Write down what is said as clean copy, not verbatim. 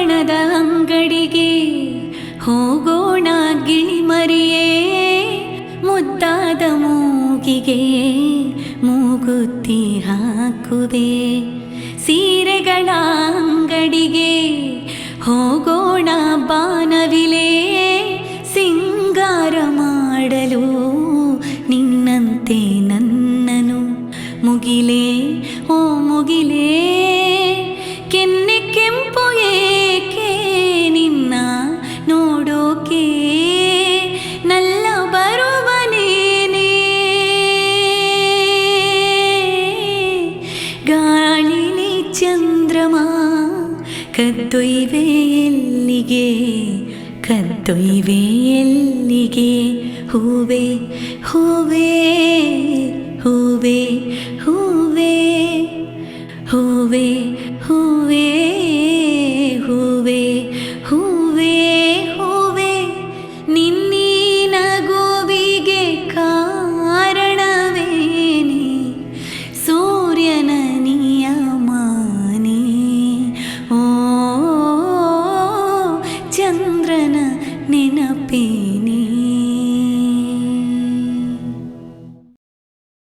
ಬಣ್ಣದ ಅಂಗಡಿಗೆ ಹೋಗೋಣ ಗಿಳಿಮರಿಯೇ, ಮುದ್ದಾದ ಮೂಗಿಗೆ ಮೂಗುತ್ತಿ ಹಾಕುವೆ. ಸೀರೆಗಳ ಅಂಗಡಿಗೆ ಹೋಗೋಣ ಬಾನವಿಲೆ, ಸಿಂಗಾರ ಮಾಡಲು ನಿನ್ನಂತೆ ನನ್ನನು. ಮುಗಿಲೇ ಓ ಮುಗಿಲೇ, ಕೆನ್ನೆ ಕೆಂಪು ಏಕೆ ನಿನ್ನ ನೋಡೋಕೆ, ನಲ್ಲ ಬರುವನೇನೆ. ಗಾಳಿಲಿ ಚಂದ್ರಮ ಕದ್ದೊಯ್ವೆ ಎಲ್ಲಿಗೆ, ಕದ್ದೊಯ್ವೆ ಎಲ್ಲಿಗೆ. ಹೂವೆ ಹೂವೆ ಹೂವೆ ಹೂವೆ ಹೂವೆ ಹೂವೆ ಹೂವೆ ಹೂವೆ ಹೂವೆ. ನಿನ್ನೀ ನಗುವಿಗೆ ಕಾರಣವೇನೆ, ಸೂರ್ಯನ ನಿಯಮನೇ. ಓ ಚಂದ್ರನ ನೆನಪೇನೆ.